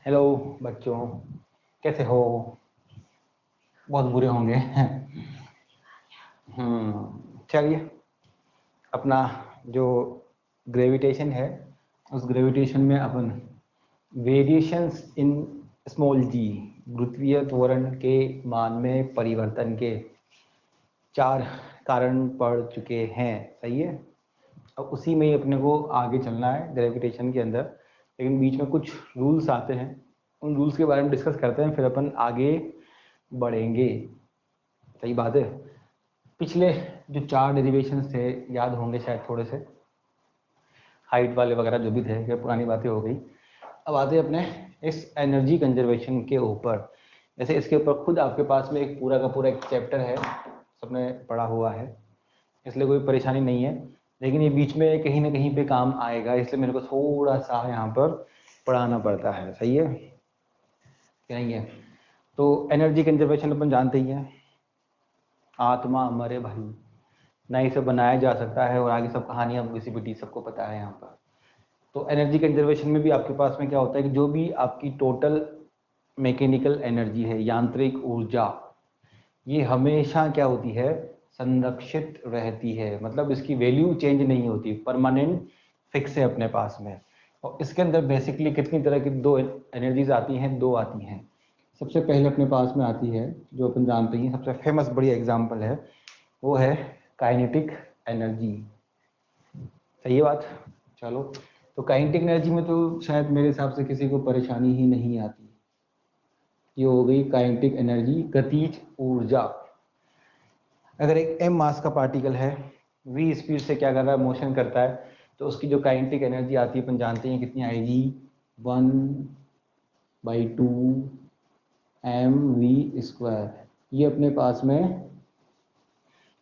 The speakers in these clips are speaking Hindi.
हेलो बच्चों, कैसे हो? बहुत बुरे होंगे। चलिए, अपना जो ग्रेविटेशन है उस ग्रेविटेशन में अपन वेरिएशंस इन स्मॉल जी, गुरुत्वीय त्वरण के मान में परिवर्तन के 4 कारण पढ़ चुके हैं। सही है। अब उसी में ही अपने को आगे चलना है ग्रेविटेशन के अंदर, लेकिन बीच में कुछ रूल्स आते हैं, उन रूल्स के बारे में डिस्कस करते हैं, फिर अपन आगे बढ़ेंगे। सही बात है। पिछले जो 4 डेरिवेशंस थे याद होंगे शायद थोड़े से, हाइट वाले वगैरह जो भी थे, ये पुरानी बातें हो गई। अब आते हैं अपने इस एनर्जी कंजर्वेशन के ऊपर। जैसे इसके ऊपर खुद आपके पास में एक पूरा का पूरा एक चैप्टर है, सबने पढ़ा हुआ है, इसलिए कोई परेशानी नहीं है, लेकिन ये बीच में कहीं ना कहीं पे काम आएगा, इसलिए मेरे को थोड़ा सा यहाँ पर पढ़ाना पड़ता है। सही है कि नहीं है? तो एनर्जी कंजर्वेशन अपन जानते ही हैं, आत्मा अमर है भाई, ना इसे बनाया जा सकता है, और आगे सब कहानियाँ घिसी-पिटी सबको पता है यहाँ पर। तो एनर्जी कंजर्वेशन में भी आपके पास में क्या होता है कि जो भी आपकी टोटल मैकेनिकल एनर्जी है, यांत्रिक ऊर्जा, ये हमेशा क्या होती है, संरक्षित रहती है। मतलब इसकी वैल्यू चेंज नहीं होती, परमानेंट फिक्स है अपने पास में। और इसके अंदर बेसिकली कितनी तरह की दो एनर्जीज आती हैं? 2 आती हैं। सबसे पहले अपने पास में आती है, जो अपन जानते हैं, सबसे फेमस बड़ी एग्जांपल है, वो है काइनेटिक एनर्जी। सही है बात? चलो, तो काइनेटिक एनर्जी में तो शायद मेरे हिसाब से किसी को परेशानी ही नहीं आती। ये हो गई काइनेटिक एनर्जी, गतिज ऊर्जा। अगर एक m मास का पार्टिकल है, v स्पीड से क्या कर रहा है, मोशन करता है, तो उसकी जो काइनेटिक एनर्जी आती है अपन जानते हैं कितनी आएगी, 1/2 mv²। ये अपने पास में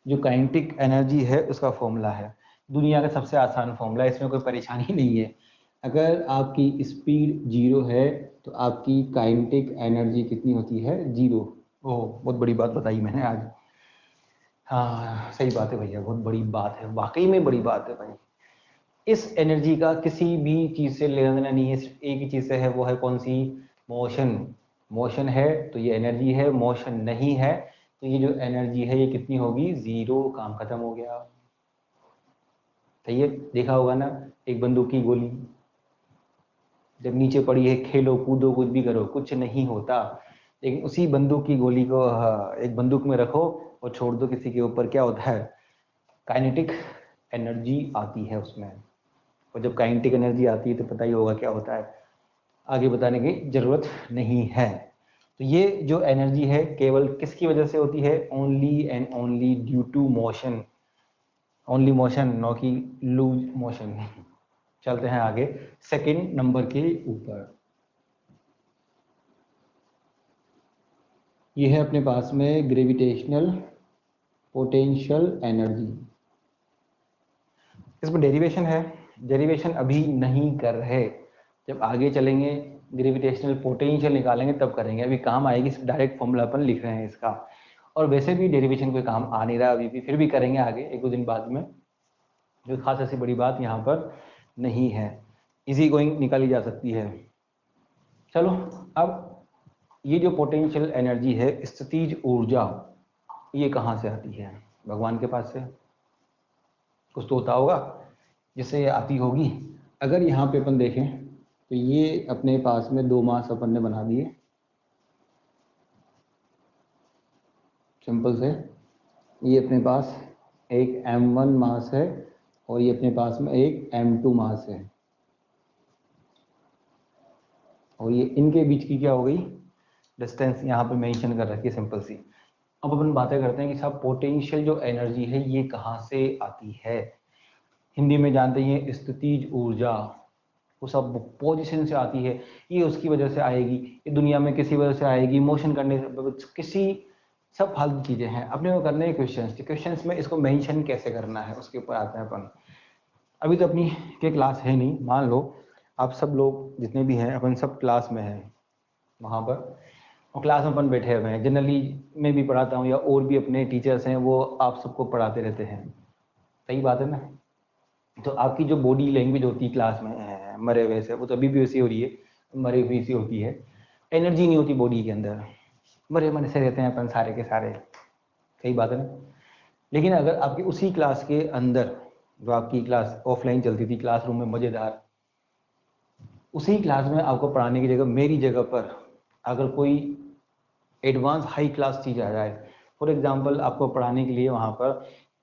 जो काइनेटिक एनर्जी है उसका फॉर्मूला है, दुनिया का सबसे आसान फॉर्मूला है, इसमें कोई परेशानी नहीं है। अगर आपकी स्पीड 0 है तो आपकी काइनेटिक एनर्जी कितनी होती है, 0। ओह, बहुत बड़ी बात बताई मैंने आज। हाँ सही बात है भैया, बहुत बड़ी बात है, वाकई में बड़ी बात है भाई। इस एनर्जी का किसी भी चीज़ से लेना देना नहीं है, सिर्फ एक ही चीज़ से है, वो है कौन सी? मोशन। मोशन है तो ये एनर्जी है, मोशन नहीं है तो ये जो एनर्जी है ये कितनी होगी, 0। काम खत्म हो गया। सही है। देखा होगा ना, एक बंदूक की गोली जब नीचे पड़ी है, खेलो कूदो कुछ भी करो, कुछ नहीं होता, लेकिन उसी बंदूक की गोली को एक बंदूक में रखो और छोड़ दो किसी के ऊपर, क्या होता है, काइनेटिक एनर्जी आती है उसमें। और जब काइनेटिक एनर्जी आती है तो पता ही होगा क्या होता है, आगे बताने की जरूरत नहीं है। तो ये जो एनर्जी है केवल किसकी वजह से होती है, only and only due to motion. Only motion, no कि लूज मोशन। चलते हैं आगे सेकंड नंबर के ऊपर। ये है अपने पास में ग्रेविटेशनल पोटेंशियल एनर्जी। इसमें डेरिवेशन है, डेरिवेशन अभी नहीं कर रहे, जब आगे चलेंगे ग्रेविटेशनल पोटेंशियल निकालेंगे तब करेंगे, अभी काम आएगी, डायरेक्ट फॉर्मूला अपन लिख रहे हैं इसका। और वैसे भी डेरिवेशन कोई काम आ नहीं रहा अभी भी, फिर भी करेंगे आगे 1-2 दिन बाद में, जो खास ऐसी बड़ी बात यहाँ पर नहीं है, इजी गोइंग निकाली जा सकती है। चलो, अब ये जो पोटेंशियल एनर्जी है, स्थितिज ऊर्जा, ये कहाँ से आती है? भगवान के पास से कुछ तो होता होगा जिससे ये आती होगी। अगर यहाँ पे अपन देखें तो ये अपने पास में 2 मास अपन ने बना दिए, सिंपल से। ये अपने पास एक m1 मास है और ये अपने पास में एक m2 मास है, और ये इनके बीच की क्या हो गई, डिस्टेंस यहाँ पे मेंशन कर रखी है, सिंपल सी। अब अपन बातें करते हैं कि साहब पोटेंशियल जो एनर्जी है ये कहाँ से आती है। हिंदी में जानते हैं स्थितिज ऊर्जा, वो सब पोजीशन से आती है, ये उसकी वजह से आएगी, ये दुनिया में किसी वजह से आएगी, मोशन करने से, किसी, सब फालतू चीजें हैं। अपने को करने हैं क्वेश्चंस में इसको मेंशन कैसे करना है उसके ऊपर आते हैं अपन। अभी तो अपनी के क्लास है नहीं, मान लो आप सब लोग जितने भी हैं अपन सब क्लास में हैं वहाँ पर, और क्लास में अपन बैठे हुए हैं, जनरली मैं भी पढ़ाता हूँ या और भी अपने टीचर्स हैं वो आप सबको पढ़ाते रहते हैं। सही बात है ना? तो आपकी जो बॉडी लैंग्वेज होती है क्लास में मरे हुए से, वो तो अभी भी वैसी हो रही है, मरी हुई सी होती है, एनर्जी नहीं होती बॉडी के अंदर, मरे मरे से रहते हैं अपन सारे के सारे, सही बात है ना। लेकिन अगर आपकी उसी क्लास के अंदर, जो आपकी क्लास ऑफलाइन चलती थी क्लासरूम में मज़ेदार, उसी क्लास में आपको पढ़ाने की जगह मेरी जगह पर अगर कोई एडवांस हाई क्लास चीज़ आ जाए, फॉर एग्जांपल आपको पढ़ाने के लिए वहाँ पर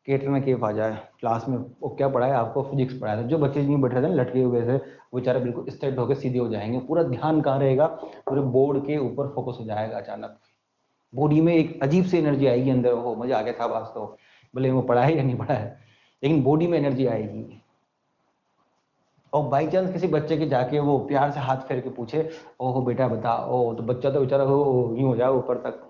कैटरीना कैफ आ जाए क्लास में, वो क्या पढ़ाए आपको, फिजिक्स पढ़ाया था, जो बच्चे नहीं बैठ रहे थे लटके हुए थे वो बेचारे बिल्कुल स्ट्रेट होकर सीधे हो जाएंगे, पूरा ध्यान कहाँ रहेगा, पूरे बोर्ड के ऊपर फोकस हो जाएगा, अचानक बॉडी में एक अजीब सी एनर्जी आएगी अंदर, हो मजा आ गया था वास्तव, भले वो पढ़ा है या नहीं पढ़ा है, लेकिन बॉडी में एनर्जी आएगी। और बाई चांस किसी बच्चे के जाके वो प्यार से हाथ फेर के पूछे, ओहो बेटा बता, ओ तो बच्चा तो बेचारा हो यूं हो जाए ऊपर तक,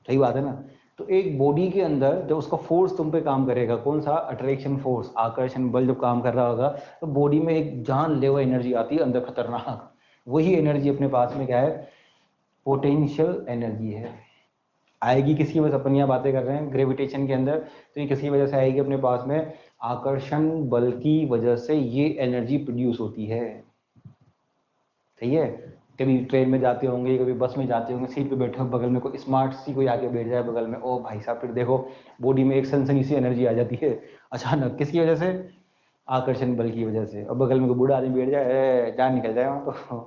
सही बात है ना। तो एक बॉडी के अंदर जब उसका फोर्स तुम पे काम करेगा, कौन सा, अट्रैक्शन फोर्स, आकर्षण बल जब काम कर रहा होगा, तो बॉडी में एक जान लेवा एनर्जी आती है अंदर, खतरनाक, वही एनर्जी अपने पास में क्या है, पोटेंशियल एनर्जी है। आएगी किसकी वजह से, अपन यहाँ बातें कर रहे हैं ग्रेविटेशन के अंदर, तो ये किसकी वजह से आएगी अपने पास में, आकर्षण बल की वजह से ये एनर्जी प्रोड्यूस होती है, सही है। कभी ट्रेन में जाते होंगे, कभी बस में जाते होंगे, सीट पे बैठे हो, बगल में कोई स्मार्ट सी कोई आके बैठ जाए बगल में, ओ भाई साहब, फिर देखो बॉडी में एक सनसनी सी एनर्जी आ जाती है अचानक, किसकी वजह से, आकर्षण बल की वजह से। और बगल में कोई बूढ़ा आदमी बैठ जाए, जान निकल जाए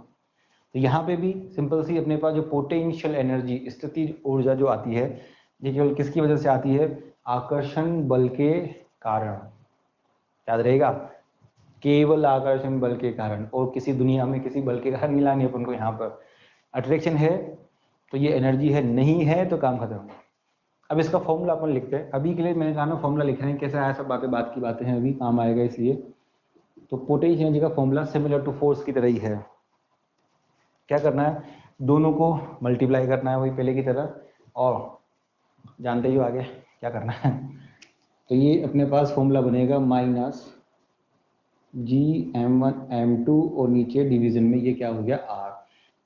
तो यहाँ पे भी सिंपल सी अपने पास जो पोटेंशियल एनर्जी, स्थिति ऊर्जा जो आती है, ये केवल किसकी वजह से आती है, आकर्षण बल के कारण, याद रहेगा, केवल आकर्षण बल के कारण, और किसी दुनिया में किसी बल के कारण मिला नहीं अपन को। यहाँ पर अट्रैक्शन है तो ये एनर्जी है, नहीं है तो काम खत्म। अब इसका फॉर्मूला अपन लिखते हैं, अभी के लिए मैंने कहा ना फॉर्मूला लिख रहे हैं, कैसे आया सब बातें, बात की बातें हैं, अभी काम आएगा इसलिए। तो पोटेंशियल एनर्जी का फॉर्मूला सिमिलर टू फोर्स की तरह ही है, क्या करना है, दोनों को मल्टीप्लाई करना है वही पहले की तरह, और जानते ही हो आगे क्या करना है। तो ये अपने पास फॉर्मूला बनेगा माइनस Gm1m2, और नीचे डिवीजन में ये क्या हो गया R।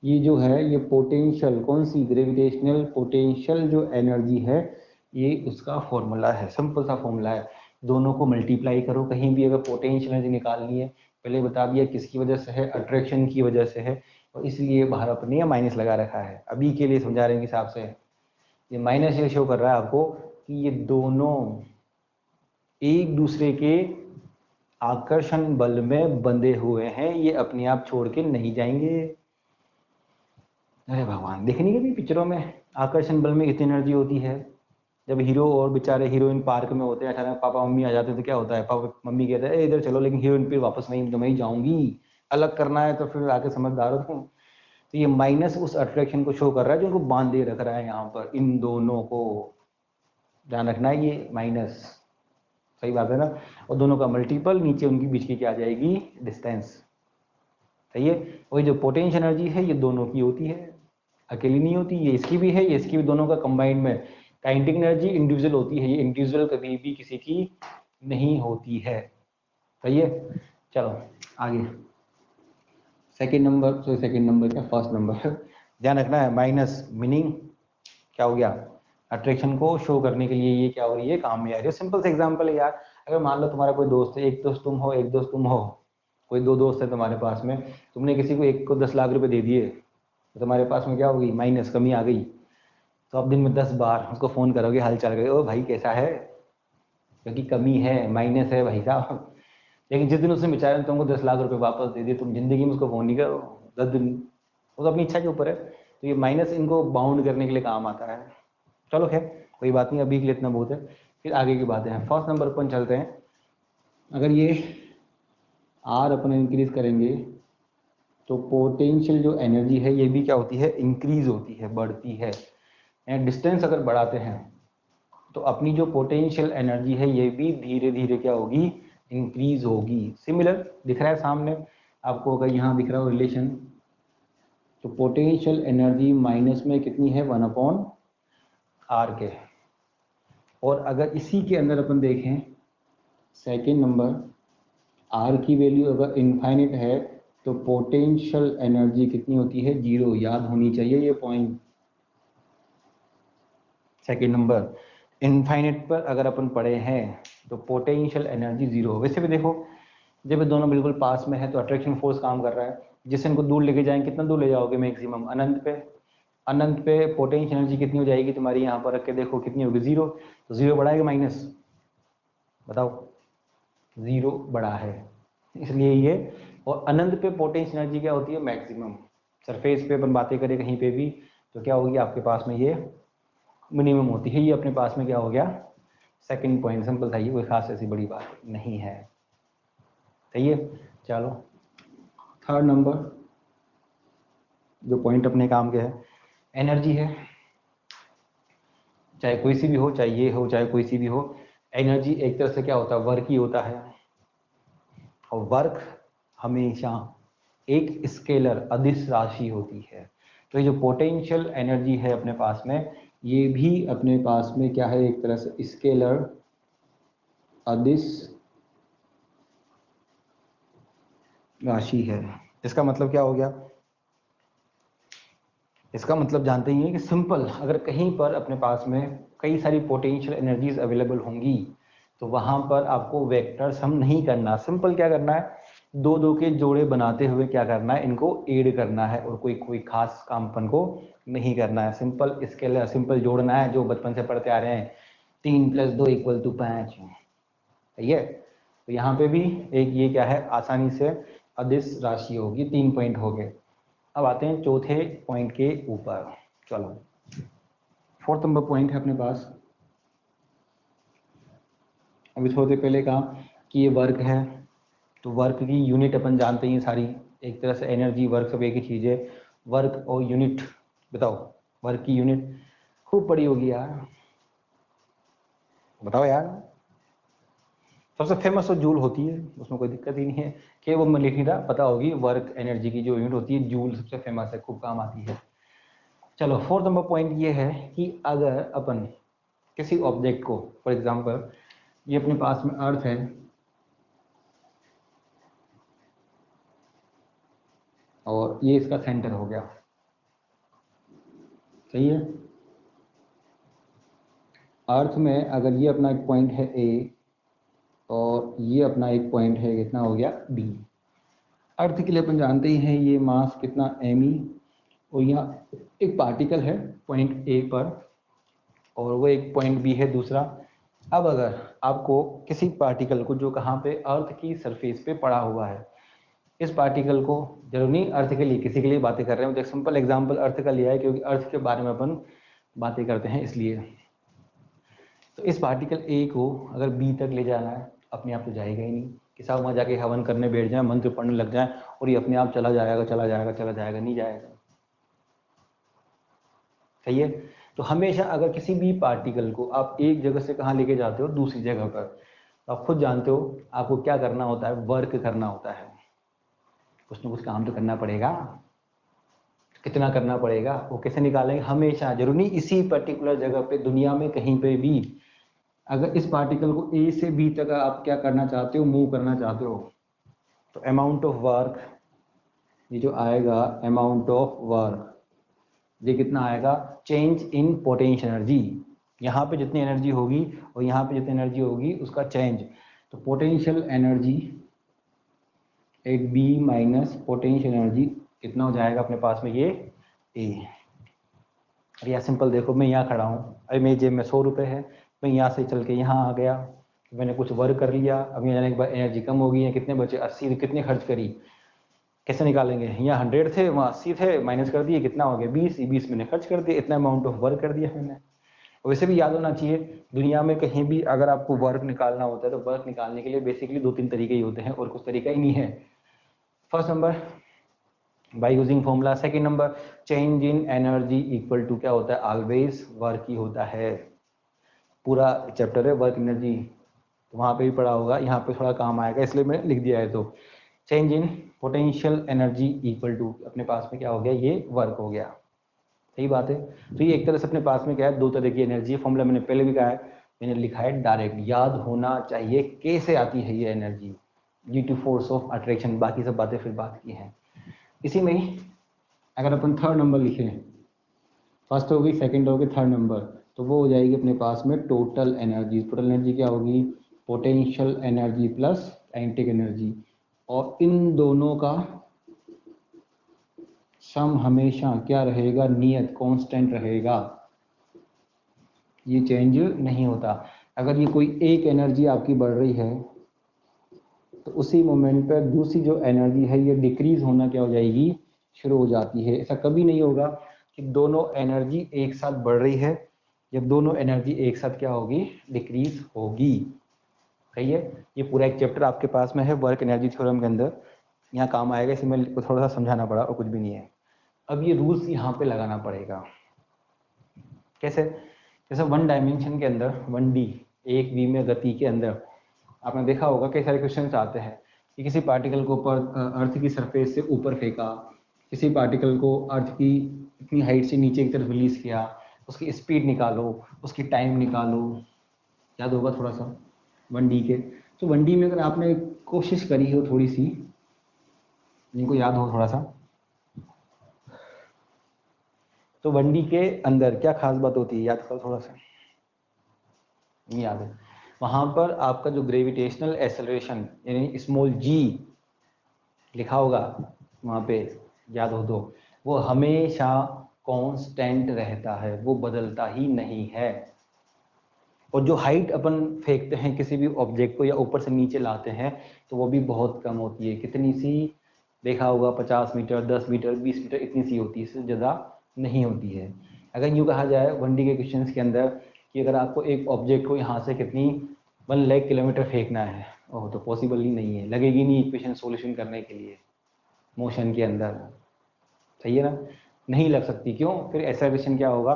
ये जो है ये पोटेंशियल, कौन सी, ग्रेविटेशनल पोटेंशियल जो एनर्जी है, ये उसका फॉर्मूला है, सिंपल सा फॉर्मूला है। दोनों को मल्टीप्लाई करो, कहीं भी अगर पोटेंशियल एनर्जी निकालनी है, पहले बता दिया किसकी वजह से है, अट्रैक्शन की वजह से है, और इसलिए बाहर अपने माइनस लगा रखा है, अभी के लिए समझा रहे हैं हिसाब से। ये माइनस ये शो कर रहा है आपको कि ये दोनों एक दूसरे के आकर्षण बल में बंधे हुए हैं, ये अपने आप छोड़ के नहीं जाएंगे। अरे भगवान, देखने के भी पिक्चरों में आकर्षण बल में इतनी एनर्जी होती है, जब हीरो और बेचारे हीरोइन पार्क में होते हैं, अचानक पापा मम्मी आ जाते हैं तो क्या होता है, पापा मम्मी कहते हैं इधर चलो, लेकिन हीरोइन फिर वापस नहीं, तो मैं ही जाऊंगी, अलग करना है तो फिर आके समझदार हो तुम। तो ये माइनस उस अट्रैक्शन को शो कर रहा है जो उनको बांधे रख रहा है यहाँ पर, इन दोनों को ध्यान रखना है, ये माइनस, सही बात है ना। और दोनों का मल्टीपल नीचे उनकी बीच की क्या आ जाएगी, डिस्टेंस, सही है। वही जो पोटेंशियल एनर्जी है ये दोनों की होती है, अकेली नहीं होती, ये इसकी भी है, ये इसकी भी, दोनों का कंबाइंड में। काइनेटिक एनर्जी इंडिविजुअल होती है, ये इंडिविजुअल कभी भी किसी की नहीं होती है, सही है। चलो आगे, second number, so second number क्या, फर्स्ट नंबर ध्यान रखना है, माइनस मीनिंग क्या हो गया, अट्रैक्शन को शो करने के लिए ये क्या हो रही है, काम में आ रही है। सिंपल सा एग्जांपल है यार, अगर मान लो तुम्हारा कोई दोस्त है, एक दोस्त तुम हो, एक दोस्त तुम हो, कोई दो दोस्त है तुम्हारे पास में, तुमने किसी को एक को 10 लाख रुपए दे दिए, तो तुम्हारे पास में क्या होगी, माइनस, कमी आ गई। तो आप दिन में 10 बार उसको फोन करोगे, हाल चाल करोगे, ओ भाई कैसा है, क्योंकि कमी है, माइनस है भाई साहब। लेकिन जिस दिन उसने बेचारे ने तुमको 10 लाख रुपए वापस दे दिए, तुम जिंदगी में उसको फोन नहीं करो 10 दिन, वो तो अपनी इच्छा के ऊपर है। तो ये माइनस इनको बाउंड करने के लिए काम आता है। चलो खैर कोई बात नहीं, अभी के लिए इतना बहुत है, फिर आगे की बातें हैं। फर्स्ट नंबर पर चलते हैं। अगर ये आर अपन इंक्रीज करेंगे तो पोटेंशियल जो एनर्जी है ये भी क्या होती है, इंक्रीज होती है, बढ़ती है। डिस्टेंस अगर बढ़ाते हैं तो अपनी जो पोटेंशियल एनर्जी है ये भी धीरे धीरे क्या होगी, इंक्रीज होगी। सिमिलर दिख रहा है सामने आपको, अगर यहाँ दिख रहा हो रिलेशन, तो पोटेंशियल एनर्जी माइनस में कितनी है, 1/r के। और अगर इसी के अंदर अपन देखें सेकेंड नंबर, आर की वैल्यू अगर इनफाइनाइट है तो पोटेंशियल एनर्जी कितनी होती है, 0, याद होनी चाहिए ये पॉइंट। सेकेंड नंबर, इनफाइनाइट पर अगर अपन पढ़े हैं तो पोटेंशियल एनर्जी 0। वैसे भी देखो जब ये दोनों बिल्कुल पास में है तो अट्रैक्शन फोर्स काम कर रहा है, जिससे इनको दूर लेके जाएंगे, कितना दूर ले जाओगे मैक्सिमम, अनंत पे। अनंत पे पोटेंशियल एनर्जी कितनी हो जाएगी तुम्हारी, यहाँ पर रख के देखो कितनी होगी, 0। तो 0 बड़ा है कि माइनस, बताओ, 0 बड़ा है, इसलिए ये। और अनंत पे पोटेंशियल एनर्जी क्या होती है, मैक्सिमम। सरफेस पे अपन बातें करें कहीं पे भी तो क्या होगी आपके पास में, ये मिनिमम होती है। ये अपने पास में क्या हो गया, सेकंड पॉइंट, सिंपल था ये, कोई खास ऐसी बड़ी बात नहीं है। सही है, चलो थर्ड नंबर जो पॉइंट अपने काम के है, एनर्जी है। चाहे कोई सी भी हो, चाहे ये हो चाहे कोई सी भी हो, एनर्जी एक तरह से क्या होता है, वर्क ही होता है। और वर्क हमेशा एक स्केलर अदिश राशि होती है। तो ये जो पोटेंशियल एनर्जी है अपने पास में, ये भी अपने पास में क्या है, एक तरह से स्केलर अदिश राशि है। इसका मतलब क्या हो गया, इसका मतलब जानते ही हैं कि सिंपल, अगर कहीं पर अपने पास में कई सारी पोटेंशियल एनर्जीज अवेलेबल होंगी तो वहां पर आपको वेक्टर्स हम नहीं करना, सिंपल क्या करना है, दो दो के जोड़े बनाते हुए क्या करना है, इनको ऐड करना है, और कोई खास काम अपन को नहीं करना है। सिंपल स्केलर, सिंपल जोड़ना है, जो बचपन से पढ़ते आ रहे हैं, 3 + 2 = 5। सही है, तो यहाँ पे भी एक ये क्या है, आसानी से अदिश राशि होगी। 3 पॉइंट हो गए। अब आते हैं चौथे पॉइंट के ऊपर। चलो फोर्थ नंबर पॉइंट है अपने पास। अभी थोड़ी देर पहले कहा कि ये वर्क है, तो वर्क की यूनिट अपन जानते ही हैं सारी, एक तरह से एनर्जी वर्क सब एक ही चीज़ है। वर्क और यूनिट बताओ, वर्क की यूनिट खूब पड़ी होगी यार, बताओ यार। सबसे फेमस तो जूल होती है, उसमें कोई दिक्कत ही नहीं है कि वो मैं लिख नहीं रहा, पता होगी। वर्क एनर्जी की जो यूनिट होती है जूल सबसे फेमस है, खूब काम आती है। चलो फोर्थ नंबर पॉइंट ये है कि अगर अपन किसी ऑब्जेक्ट को, फॉर एग्जांपल ये अपने पास में अर्थ है, और ये इसका सेंटर हो गया, सही है। अर्थ में अगर ये अपना एक पॉइंट है ए, और ये अपना एक पॉइंट है, कितना हो गया, बी। अर्थ के लिए अपन जानते ही हैं ये मास कितना, एम, और यहाँ एक पार्टिकल है पॉइंट ए पर, और वो एक पॉइंट बी है दूसरा। अब अगर आपको किसी पार्टिकल को, जो कहाँ पे, अर्थ की सरफेस पे पड़ा हुआ है, इस पार्टिकल को, जरूर नहीं अर्थ के लिए, किसी के लिए बातें कर रहे हैं, एक सिंपल एग्जांपल अर्थ का लिया है क्योंकि अर्थ के बारे में अपन बातें करते हैं इसलिए। तो इस पार्टिकल ए को अगर बी तक ले जाना है, अपने आप तो जाएगा ही नहीं, कि साहब वहाँ जाके हवन करने बैठ जाए, मंत्र पढ़ने लग जाए और ये अपने आप चला जाएगा चला जाएगा चला जाएगा, नहीं जाएगा। सही है, तो हमेशा अगर किसी भी पार्टिकल को आप एक जगह से कहाँ लेके जाते हो, दूसरी जगह पर, तो आप खुद जानते हो आपको क्या करना होता है, वर्क करना होता है, कुछ ना कुछ काम तो करना पड़ेगा। कितना करना पड़ेगा, वो कैसे निकालेंगे, हमेशा, जरूरी नहीं इसी पर्टिकुलर जगह पे, दुनिया में कहीं पे भी, अगर इस पार्टिकल को ए से बी तक आप क्या करना चाहते हो, मूव करना चाहते हो, तो अमाउंट ऑफ वर्क, ये जो आएगा अमाउंट ऑफ वर्क, ये कितना आएगा, चेंज इन पोटेंशियल एनर्जी। यहाँ पे जितनी एनर्जी होगी और यहाँ पे जितनी एनर्जी होगी उसका चेंज, तो potential energy at B minus potential energy कितना हो जाएगा अपने पास में, ये ए। अरे यार सिंपल देखो, मैं यहाँ खड़ा हूँ, अरे मेरी जेब में 100 रुपये है, मैं यहाँ से चल के यहाँ आ गया, मैंने कुछ वर्क कर लिया, अब यहाँ जाने के बाद एनर्जी कम हो गई है, कितने बचे, 80, कितने खर्च करी, कैसे निकालेंगे, यहाँ 100 थे वहाँ 80 थे, माइनस कर दिए, कितना हो गया, 20 मैंने खर्च कर दिया, इतना अमाउंट ऑफ वर्क कर दिया मैंने। वैसे भी याद होना चाहिए, दुनिया में कहीं भी अगर आपको वर्क निकालना होता है तो वर्क निकालने के लिए बेसिकली 2-3 तरीके ही होते हैं, और कुछ तरीका ही नहीं है। First number by using formula, second number change in energy equal to क्या होता है, ऑलवेज वर्क ही होता है। पूरा चैप्टर है वर्क एनर्जी, तो वहाँ पे भी पढ़ा होगा, यहाँ पे थोड़ा काम आएगा इसलिए मैंने लिख दिया है। तो change in potential energy equal to अपने पास में क्या हो गया, ये वर्क हो गया। सही बात है, तो ये एक तरह से अपने पास में क्या है, 2 तरह की एनर्जी है। फॉर्मूला मैंने पहले भी कहा है, मैंने लिखा है डायरेक्ट, याद होना चाहिए कैसे आती है ये energy, due to force of attraction, बाकी सब बातें फिर बात की हैं। इसी में ही अगर अपन थर्ड नंबर लिखें, फर्स्ट होगी, सेकंड होगी, थर्ड नंबर, तो वो हो जाएगी अपने पास में टोटल एनर्जी। टोटल एनर्जी क्या होगी, potential energy plus kinetic energy, और इन दोनों का सम हमेशा क्या रहेगा, नियत कांस्टेंट रहेगा, ये चेंज नहीं होता। अगर ये कोई एक एनर्जी आपकी बढ़ रही है तो उसी मोमेंट पर दूसरी जो एनर्जी है ये डिक्रीज होना क्या हो जाएगी, शुरू हो जाती है। ऐसा कभी नहीं होगा कि दोनों एनर्जी एक साथ बढ़ रही है, जब दोनों एनर्जी एक साथ क्या होगी, डिक्रीज होगी। सही है, ये पूरा एक चैप्टर आपके पास में है वर्क एनर्जी थ्योरम के अंदर, यहाँ काम आएगा, इसमें मेरे को थोड़ा सा समझाना पड़ा और कुछ भी नहीं है। अब ये रूल्स यहाँ पे लगाना पड़ेगा। कैसे, जैसे वन डायमेंशन के अंदर 1D एक वी में गति के अंदर आपने देखा होगा कई सारे क्वेश्चंस आते हैं कि किसी पार्टिकल को ऊपर अर्थ की सरफेस से ऊपर फेंका, किसी पार्टिकल को अर्थ की इतनी हाइट से नीचे की तरफ रिलीज किया, उसकी स्पीड निकालो, उसकी टाइम निकालो, याद होगा थोड़ा सा 1D के। तो 1D में अगर आपने कोशिश करी हो थोड़ी सी, जिनको याद हो थोड़ा सा, तो 1D के अंदर क्या खास बात होती है, याद करो थोड़ा सा, नहीं याद है। वहां पर आपका जो ग्रेविटेशनल एक्सेलरेशन यानी स्मॉल g लिखा होगा वहां पे, याद हो तो, वो हमेशा कांस्टेंट रहता है, वो बदलता ही नहीं है। और जो हाइट अपन फेंकते हैं किसी भी ऑब्जेक्ट को या ऊपर से नीचे लाते हैं तो वो भी बहुत कम होती है, कितनी सी, देखा होगा 50 मीटर, 10 मीटर, 20 मीटर, इतनी सी होती है, इससे ज़्यादा नहीं होती है। अगर यूँ कहा जाए 1D के क्वेश्चंस के अंदर कि अगर आपको एक ऑब्जेक्ट को यहाँ से कितनी 1 लाख किलोमीटर फेंकना है, ओह तो पॉसिबल ही नहीं है, लगेगी नहीं इक्वेशन सोल्यूशन करने के लिए मोशन के अंदर। सही है ना, नहीं लग सकती। क्यों, फिर एक्सेलरेशन क्या होगा,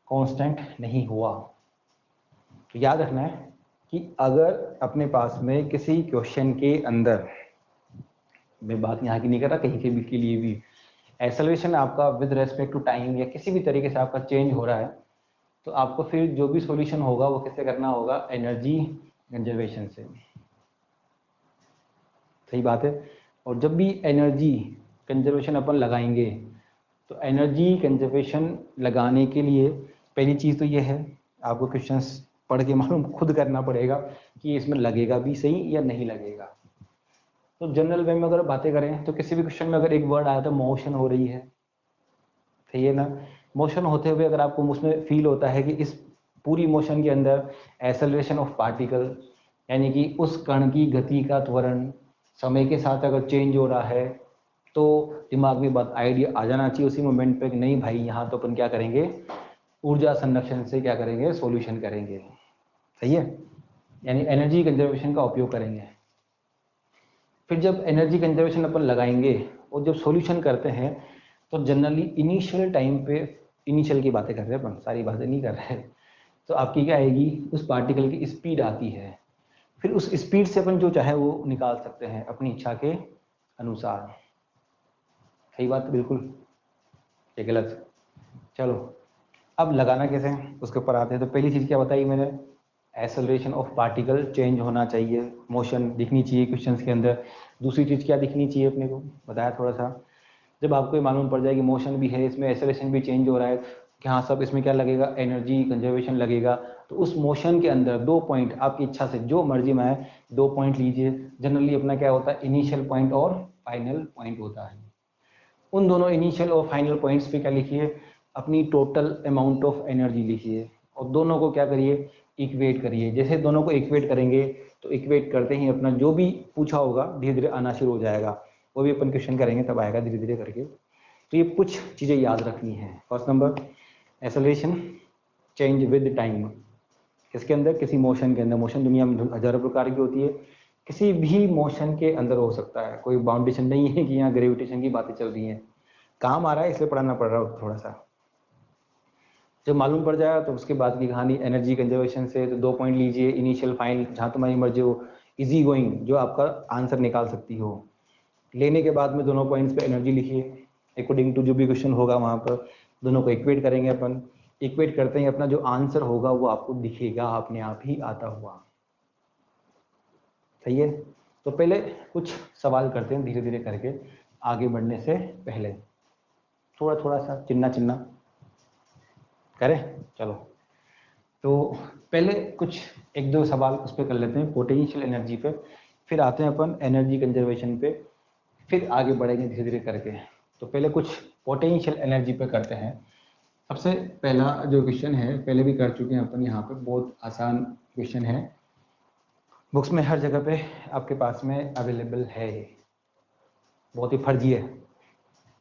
कांस्टेंट नहीं हुआ। तो याद रखना है कि अगर अपने पास में किसी क्वेश्चन के अंदर, मैं बात यहाँ की नहीं कर रहा, कहीं के भी के लिए भी एक्सेलरेशन आपका विद रेस्पेक्ट टू टाइम या किसी भी तरीके से आपका चेंज हो रहा है, तो आपको फिर जो भी सॉल्यूशन होगा वो किससे करना होगा, एनर्जी कंजर्वेशन से। सही बात है। और जब भी एनर्जी कंजर्वेशन अपन लगाएंगे तो एनर्जी कंजर्वेशन लगाने के लिए पहली चीज़ तो ये है, आपको क्वेश्चंस पढ़ के मालूम खुद करना पड़ेगा कि इसमें लगेगा भी सही या नहीं लगेगा। तो जनरल वे में अगर बातें करें तो किसी भी क्वेश्चन में अगर एक वर्ड आया तो मोशन हो रही है, सही है ना, मोशन होते हुए अगर आपको उसमें फील होता है कि इस पूरी मोशन के अंदर एक्सेलरेशन ऑफ पार्टिकल यानी कि उस कण की गति का त्वरण समय के साथ अगर चेंज हो रहा है, तो दिमाग में बात आइडिया आ जाना चाहिए उसी मोमेंट पे कि नहीं भाई यहाँ तो अपन क्या करेंगे, ऊर्जा संरक्षण से क्या करेंगे, सॉल्यूशन करेंगे। सही है, यानी एनर्जी कंजर्वेशन का उपयोग करेंगे। फिर जब एनर्जी कंजर्वेशन अपन लगाएंगे और जब सॉल्यूशन करते हैं तो जनरली इनिशियल टाइम पे, इनिशियल की बातें कर रहे हैं अपन, सारी बातें नहीं कर रहे, तो आपकी क्या आएगी, उस पार्टिकल की स्पीड आती है। फिर उस स्पीड से अपन जो चाहे वो निकाल सकते हैं अपनी इच्छा के अनुसार। सही बात, बिल्कुल, ये गलत। चलो अब लगाना कैसे है उसके ऊपर आते हैं। तो पहली चीज़ क्या बताई मैंने, एक्सेलरेशन ऑफ पार्टिकल चेंज होना चाहिए, मोशन दिखनी चाहिए क्वेश्चंस के अंदर। दूसरी चीज़ क्या दिखनी चाहिए अपने को, बताया थोड़ा सा, जब आपको ये मालूम पड़ जाए कि मोशन भी है, इसमें एक्सेलरेशन भी चेंज हो रहा है कि हाँ सब, इसमें क्या लगेगा, एनर्जी कंजर्वेशन लगेगा। तो उस मोशन के अंदर 2 पॉइंट आपकी इच्छा से जो मर्जी में आए 2 पॉइंट लीजिए। जनरली अपना क्या होता है, इनिशियल पॉइंट और फाइनल पॉइंट होता है। उन दोनों इनिशियल और फाइनल पॉइंट्स पे क्या लिखिए, अपनी टोटल अमाउंट ऑफ एनर्जी लिखिए और दोनों को क्या करिए, इक्वेट करिए। जैसे दोनों को इक्वेट करेंगे तो इक्वेट करते ही अपना जो भी पूछा होगा धीरे धीरे आना शुरू हो जाएगा, वो भी अपन क्वेश्चन करेंगे तब आएगा धीरे धीरे करके। तो ये कुछ चीज़ें याद रखनी है। First number, acceleration change with time. इसके अंदर किसी मोशन के अंदर, मोशन दुनिया में हजारों प्रकार की होती है, किसी भी मोशन के अंदर हो सकता है, कोई बाउंडेशन नहीं है कि यहाँ ग्रेविटेशन की बातें चल रही हैं। काम आ रहा है इसलिए पढ़ाना पड़ रहा है थोड़ा सा। जब मालूम पड़ जाए तो उसके बाद की कहानी एनर्जी कंजर्वेशन से, तो 2 पॉइंट लीजिए, इनिशियल फाइनल, जहाँ तुम्हारी मर्जी हो, इजी गोइंग जो आपका आंसर निकाल सकती हो। लेने के बाद में दोनों पॉइंट्स पे एनर्जी लिखिए अकॉर्डिंग टू जो भी क्वेश्चन होगा वहाँ पर, दोनों को इक्वेट करेंगे अपन। इक्वेट करते ही अपना जो आंसर होगा वो आपको दिखेगा अपने आप ही आता हुआ। सही है, तो पहले कुछ सवाल करते हैं धीरे धीरे करके, आगे बढ़ने से पहले थोड़ा थोड़ा सा चिन्ना चिन्ना करें। चलो तो पहले कुछ 1-2 सवाल उस पर कर लेते हैं, पोटेंशियल एनर्जी पे, फिर आते हैं अपन एनर्जी कंजर्वेशन पे, फिर आगे बढ़ेंगे धीरे धीरे करके। तो पहले कुछ पोटेंशियल एनर्जी पे करते हैं। सबसे पहला जो क्वेश्चन है, पहले भी कर चुके हैं अपन, यहाँ पे बहुत आसान क्वेश्चन है, बुक्स में हर जगह पे आपके पास में अवेलेबल है, बहुत ही फर्जी है,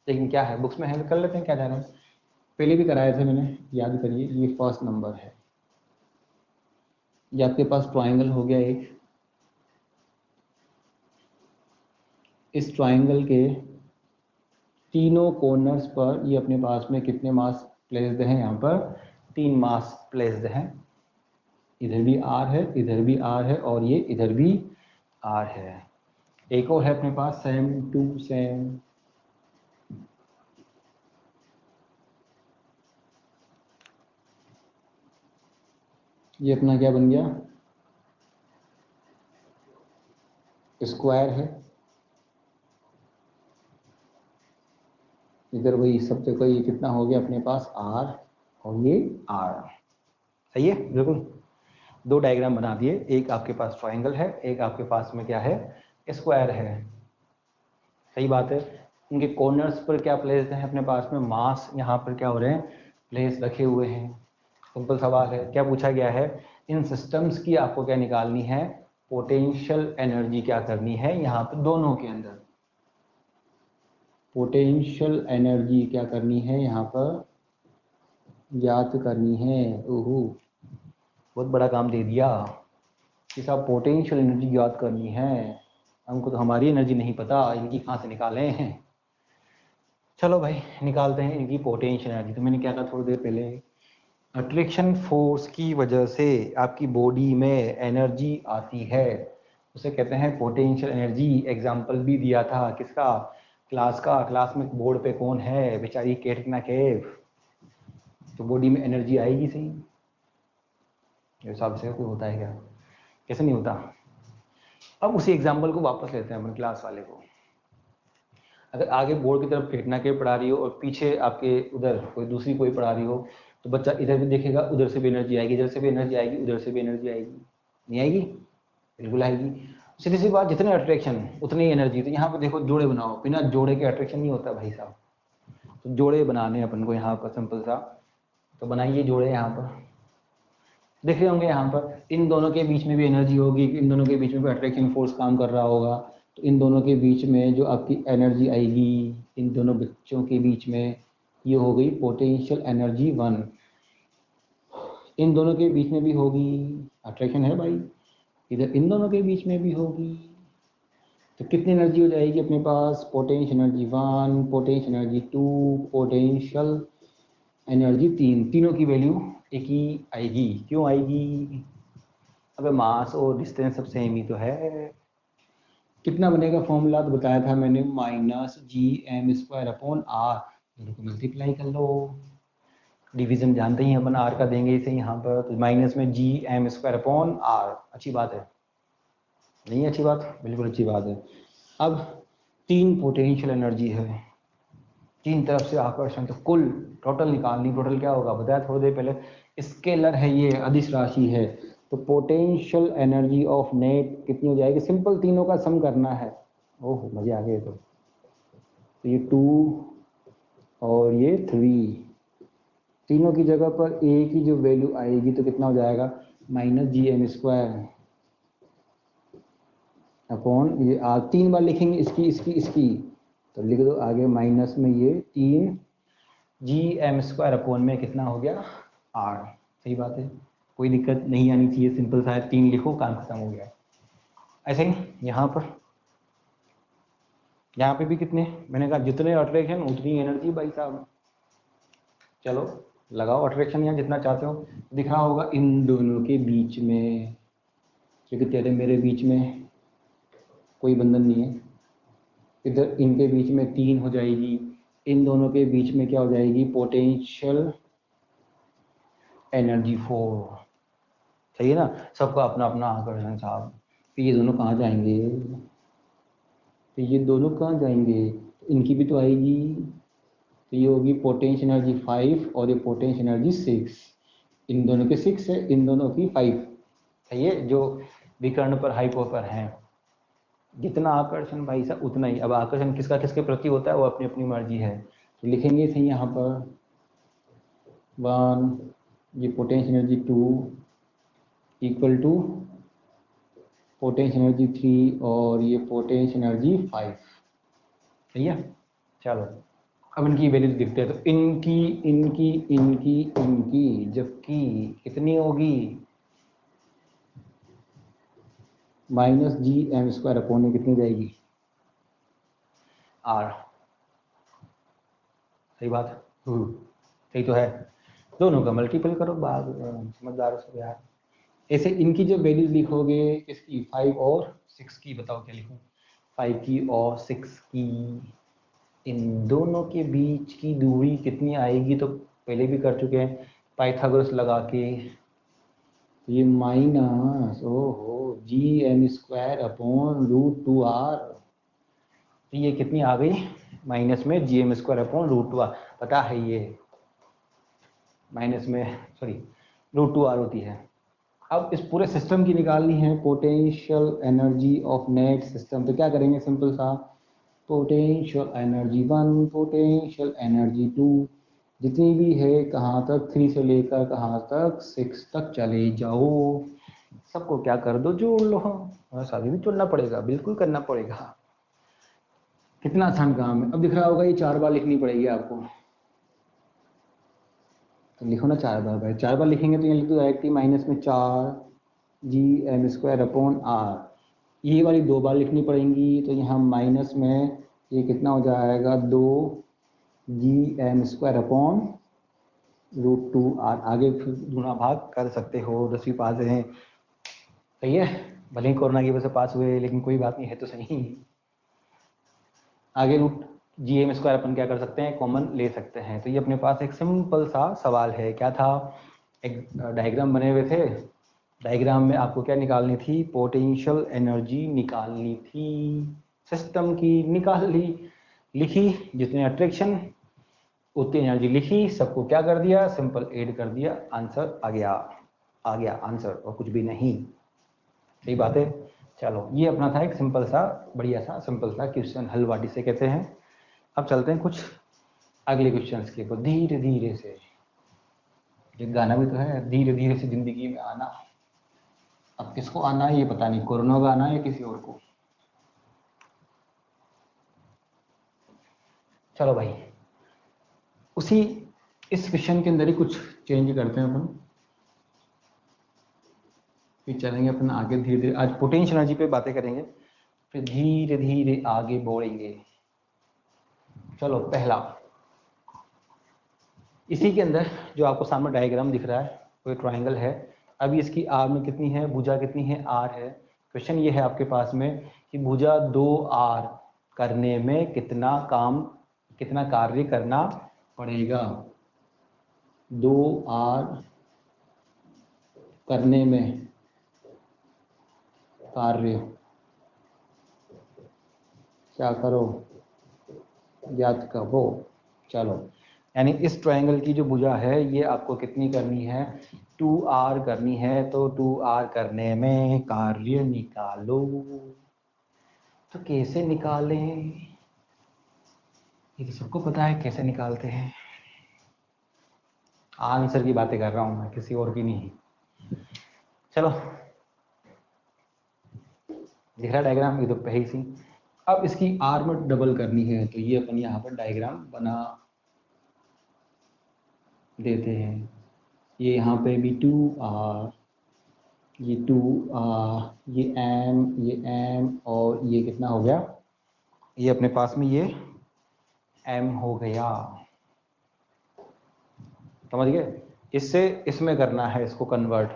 लेकिन क्या है बुक्स में है, कर लेते हैं, क्या जा रहा है। पहले भी कराया था मैंने, याद करिए। ये फर्स्ट नंबर है, ये आपके पास ट्राइंगल हो गया एक, इस ट्राइंगल के तीनों कॉर्नर्स पर ये अपने पास में कितने मास प्लेस्ड हैं, यहाँ पर 3 मास प्लेस्ड हैं। इधर भी आर है, इधर भी आर है, और ये इधर भी आर है। एक और है अपने पास सेम टू सेम, ये अपना क्या बन गया, स्क्वायर है। इधर वही सब जगह ये कितना हो गया अपने पास आर, और ये आर, सही है बिल्कुल। 2 डायग्राम बना दिए, एक आपके पास ट्राइंगल है, एक आपके पास में क्या है, स्क्वायर है, सही बात है। उनके कॉर्नर्स पर क्या प्लेस है अपने पास में, मास यहाँ पर क्या हो रहे हैं, प्लेस रखे हुए हैं। सिंपल सवाल है, क्या पूछा गया है, इन सिस्टम्स की आपको क्या निकालनी है, पोटेंशियल एनर्जी क्या करनी है यहाँ पर दोनों के अंदर, पोटेंशियल एनर्जी क्या करनी है यहाँ पर, याद करनी है। ओहो, बहुत बड़ा काम दे दिया कि साहब पोटेंशियल एनर्जी याद करनी है, हमको तो हमारी एनर्जी नहीं पता, इनकी कहाँ से निकालें हैं। चलो भाई निकालते हैं इनकी पोटेंशियल एनर्जी। तो मैंने क्या कहा थोड़ी देर पहले, अट्रैक्शन फोर्स की वजह से आपकी बॉडी में एनर्जी आती है, उसे कहते हैं पोटेंशियल एनर्जी। एग्जाम्पल भी दिया था किसका, क्लास का। क्लास में बोर्ड पे कौन है, बेचारी कैटरीना कैफ, तो बॉडी में एनर्जी आएगी सही, हिसाब से कोई होता है क्या, कैसे नहीं होता। अब उसी एग्जाम्पल को वापस लेते हैं अपन क्लास वाले को। अगर आगे बोर्ड की तरफ कैटरीना कैफ पढ़ा रही हो और पीछे आपके उधर कोई दूसरी कोई पढ़ा रही हो, तो बच्चा इधर भी देखेगा, उधर से भी एनर्जी आएगी, इधर से भी एनर्जी आएगी, उधर से भी एनर्जी आएगी, नहीं आएगी, बिल्कुल आएगी। सीधी सी बात, जितने अट्रैक्शन उतनी एनर्जी। तो यहाँ पर देखो जोड़े बनाओ, बिना जोड़े के अट्रैक्शन नहीं होता भाई साहब। तो जोड़े बनाने अपन को यहाँ पर सिंपल सा, तो बनाइए जोड़े। यहाँ पर देख रहे होंगे, यहाँ पर इन दोनों के बीच में भी एनर्जी होगी, इन दोनों के बीच में भी अट्रैक्शन फोर्स काम कर रहा होगा, तो इन दोनों के बीच में जो आपकी एनर्जी आएगी, इन दोनों बच्चों के बीच में, ये हो गई पोटेंशियल एनर्जी 1। इन दोनों के बीच में भी होगी, अट्रैक्शन है भाई, इधर इन दोनों के बीच में भी होगी, तो कितनी एनर्जी हो जाएगी अपने पास, potential energy 1, potential energy 2, potential energy 3। तीनों की वैल्यू एक ही आएगी। क्यों आएगी, अबे मास और डिस्टेंस सब सेम ही तो है। कितना बनेगा फॉर्मूला तो बताया था मैंने, -gm²/r, दोनों को मल्टीप्लाई कर लो। डिवीजन जानते ही अपन r का देंगे इसे यहाँ पर, तो माइनस में gm²/r। अच्छी बात है, नहीं अच्छी बात, बिल्कुल अच्छी बात है। अब 3 पोटेंशियल एनर्जी है, 3 तरफ से आकर्षण, तो कुल टोटल निकालनी। टोटल क्या होगा बताया थोड़ी देर पहले, स्केलर है ये, अदिश राशि है, तो पोटेंशियल एनर्जी ऑफ नेट कितनी हो जाएगी, सिंपल तीनों का सम करना है। ओह मजे आ गए। तो ये 2 और ये 3, तीनों की जगह पर ए की जो वैल्यू आएगी तो कितना हो जाएगा, -gm² अपॉन ये आर। 3 बार लिखेंगे इसकी इसकी इसकी, तो लिख दो आगे माइनस में ये 3 gm² अपॉन में कितना हो गया r। सही बात है, कोई दिक्कत नहीं आनी चाहिए, सिंपल सा है, 3 लिखो काम खत्म हो गया। ऐसे ही यहाँ पे भी कितने, मैंने कहा जितने अट्रैक्शन उतनी एनर्जी भाई साहब। चलो लगाओ अट्रैक्शन यहाँ जितना चाहते हो, दिख रहा होगा इन दोनों के बीच में, क्योंकि तेरे मेरे बीच में कोई बंधन नहीं है। इधर इनके बीच में 3 हो जाएगी, इन दोनों के बीच में क्या हो जाएगी, पोटेंशियल एनर्जी 4। सही है ना, सबका अपना अपना आकर्षण साहब। तो ये दोनों कहाँ जाएंगे, तो ये दोनों कहाँ जाएंगे, इनकी भी तो आएगी, तो ये होगी पोटेंशियल एनर्जी 5 और ये पोटेंशियल एनर्जी 6। इन दोनों के 6 है, इन दोनों की 5। सही है, जो विकर्ण पर हाइपो पर हैं। जितना आकर्षण भाई साहब उतना ही। अब आकर्षण किसका किसके प्रति होता है वो अपनी अपनी मर्जी है। तो लिखेंगे इसे यहाँ पर 1, ये potential energy 2 equal to potential energy 3 और ये पोटेंशियल एनर्जी 5। सही है। चलो अब इनकी वैल्यूज दिखते हैं। तो इनकी इनकी इनकी इनकी जबकि कितनी होगी, -gm² अपॉन में कितनी जाएगी, r। सही बात है, सही तो है। दोनों का मल्टीपल करो, बात समझदार हो यार। ऐसे इनकी जो वैल्यूज लिखोगे इसकी 5 और 6 की, बताओ क्या लिखूं, 5 की और 6 की, इन दोनों के बीच की दूरी कितनी आएगी, तो पहले भी कर चुके हैं पाइथागोरस लगा के। ये माइनस gm² अपॉन √2r, तो ये कितनी आ गई, माइनस में gm² अपॉन √2r। पता है ये माइनस में सॉरी √2r होती है। अब इस पूरे सिस्टम की निकालनी है potential energy of net system. तो क्या करेंगे, सिंपल सा, पोटेंशियल एनर्जी 1 पोटेंशियल एनर्जी 2 जितनी भी है, कहाँ तक, 3 से लेकर कहाँ तक, 6 तक चले जाओ। सबको क्या कर दो, जोड़ लो। बस अभी भी जोड़ना पड़ेगा, बिल्कुल करना पड़ेगा। कितना आसान काम है। अब दिख रहा होगा ये 4 बार लिखनी पड़ेगी आपको, तो लिखो ना 4 बार भाई। 4 बार लिखेंगे तो ये लिख दो डायरेक्टली माइनस में 4gm² अपॉन r। ये वाली 2 बार लिखनी पड़ेंगी, तो यहाँ माइनस में ये कितना हो जाएगा, 2gm² अपॉन √2r। आगे फिर गुणा भाग कर सकते हो, 10वीं पास है। सही है, भले ही कोरोना की वजह से पास हुए, लेकिन कोई बात नहीं है तो सही। आगे √gm² अपन क्या कर सकते हैं, कॉमन ले सकते हैं। तो ये अपने पास एक सिंपल सा सवाल है। क्या था, एक डायग्राम बने हुए थे, डायग्राम में आपको क्या निकालनी थी, पोटेंशियल एनर्जी निकालनी थी सिस्टम की। निकाल ली, लिखी, जितने अट्रैक्शन उतनी एनर्जी लिखी, सबको क्या कर दिया, सिंपल ऐड कर दिया, आंसर आ गया आंसर, और कुछ भी नहीं। सही बात है। चलो ये अपना था एक सिंपल सा बढ़िया सा सिंपल सा क्वेश्चन हल वाट इसे कहते हैं। अब चलते हैं कुछ अगले क्वेश्चंस के ऊपर धीरे धीरे से। एक गाना भी तो है, धीरे धीरे से जिंदगी में आना। अब किसको आना है ये पता नहीं, कोरोना का आना है या किसी और को। चलो भाई, उसी इस क्वेश्चन के अंदर ही कुछ चेंज करते हैं अपन, फिर चलेंगे अपन आगे धीरे धीरे। आज पोटेंशियल एनर्जी पे बातें करेंगे, फिर धीरे धीरे आगे बढ़ेंगे। चलो पहला, इसी के अंदर जो आपको सामने डायग्राम दिख रहा है वो ट्रायंगल है। अभी इसकी आर में कितनी है, भुजा कितनी है, आर है। क्वेश्चन ये है आपके पास में कि भुजा 2r करने में कितना कार्य करना पड़ेगा। 2r करने में कार्य क्या करो, याद करो। चलो, यानी इस ट्रायंगल की जो भुजा है ये आपको कितनी करनी है, 2r करनी है। तो 2r करने में कार्य निकालो। तो कैसे निकालें, ये तो सबको पता है कैसे निकालते हैं। आंसर की बातें कर रहा हूं मैं, किसी और की नहीं। चलो दिख रहा डायग्राम, ये तो पहली सी। अब इसकी आर में डबल करनी है, तो ये अपन यहाँ पर डायग्राम बना देते हैं। ये यहाँ पे भी 2r, ये 2r, ये m और ये कितना हो गया, ये अपने पास में ये m हो गया। समझ गए, इससे इसमें करना है इसको कन्वर्ट।